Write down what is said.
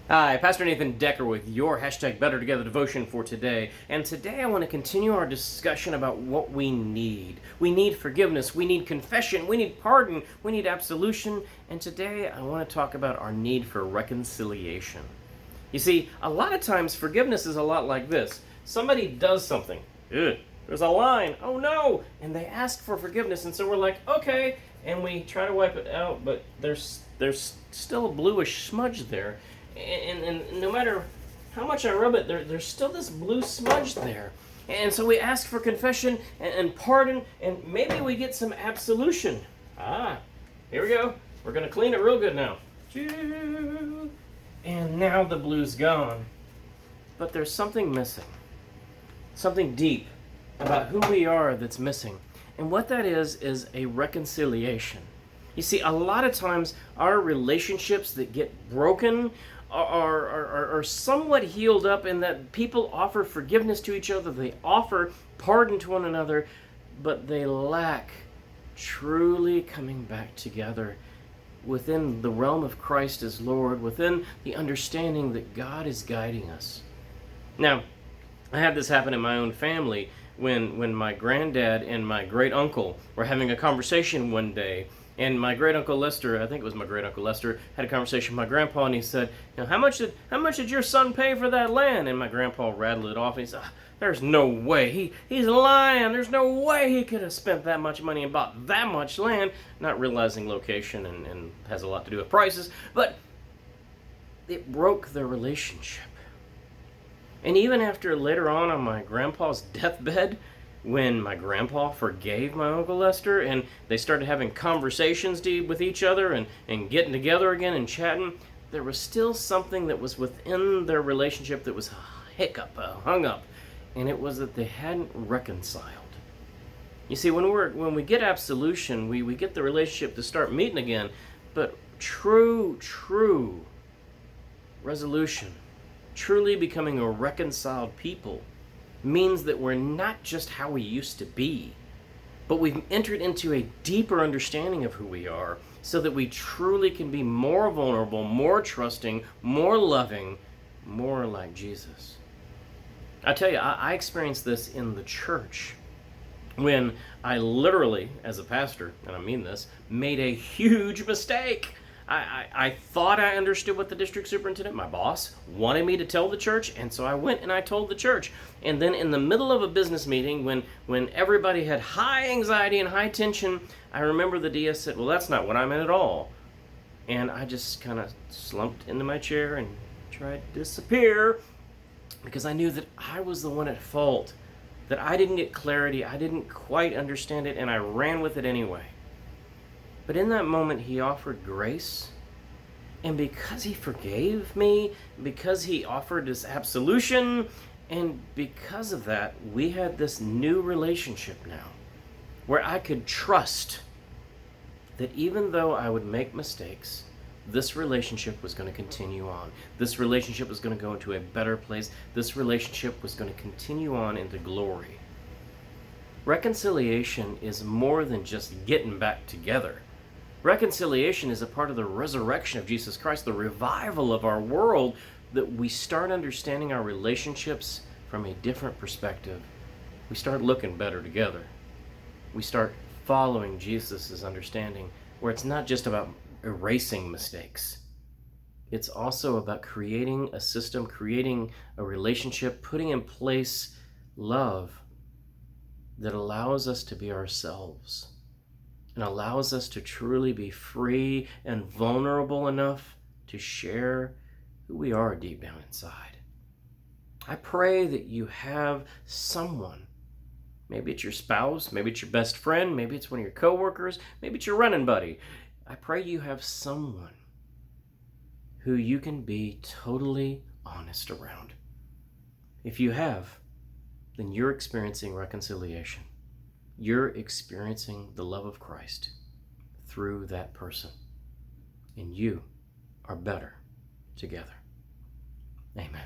Hi, Pastor Nathan Decker with your hashtag Better Together devotion for today. And today I want to continue our discussion about what we need. We need forgiveness, we need confession, we need pardon, we need absolution. And today I want to talk about our need for reconciliation. You see, a lot of times forgiveness is a lot like this. Somebody does something. Ugh, there's a line. Oh no! And they ask for forgiveness, and so we're like, okay, and we try to wipe it out, but there's still a bluish smudge there. And no matter how much I rub it, there's still this blue smudge there. And so we ask for confession and pardon, and maybe we get some absolution. Here we go. We're going to clean it real good now. And now the blue's gone. But there's something missing. Something deep about who we are that's missing. And what that is a reconciliation. You see, a lot of times our relationships that get broken are somewhat healed up in that people offer forgiveness to each other, they offer pardon to one another, but they lack truly coming back together within the realm of Christ as Lord, within the understanding that God is guiding us. Now, I had this happen in my own family when my granddad and my great uncle were having a conversation one day. And my great uncle Lester, I think it was my great uncle Lester, had a conversation with my grandpa, and he said, how much did your son pay for that land? And my grandpa rattled it off, and he said, there's no way. He's lying. There's no way he could have spent that much money and bought that much land, not realizing location and has a lot to do with prices. But it broke their relationship. And even after later on my grandpa's deathbed, when my grandpa forgave my Uncle Lester and they started having conversations with each other and getting together again and chatting, there was still something that was within their relationship that was a hiccup, a hung up, and it was that they hadn't reconciled. You see, when we get absolution, we get the relationship to start meeting again, but true resolution, truly becoming a reconciled people, means that we're not just how we used to be, but we've entered into a deeper understanding of who we are so that we truly can be more vulnerable, more trusting, more loving, more like Jesus. I tell you, I experienced this in the church when I literally, as a pastor, and I mean this, made a huge mistake. I thought I understood what the district superintendent, my boss, wanted me to tell the church, and so I went and I told the church. And then in the middle of a business meeting, when everybody had high anxiety and high tension, I remember the DS said, well, that's not what I meant at all. And I just kind of slumped into my chair and tried to disappear because I knew that I was the one at fault, that I didn't get clarity, I didn't quite understand it, and I ran with it anyway. But in that moment, he offered grace. And because he forgave me, because he offered this absolution, and because of that, we had this new relationship now where I could trust that even though I would make mistakes, this relationship was going to continue on. This relationship was going to go into a better place. This relationship was going to continue on into glory. Reconciliation is more than just getting back together. Reconciliation is a part of the resurrection of Jesus Christ, the revival of our world, that we start understanding our relationships from a different perspective. We start looking better together. We start following Jesus' understanding, where it's not just about erasing mistakes. It's also about creating a system, creating a relationship, putting in place love that allows us to be ourselves, and allows us to truly be free and vulnerable enough to share who we are deep down inside. I pray that you have someone, maybe it's your spouse, maybe it's your best friend, maybe it's one of your coworkers, maybe it's your running buddy. I pray you have someone who you can be totally honest around. If you have, then you're experiencing reconciliation. You're experiencing the love of Christ through that person. And you are better together. Amen.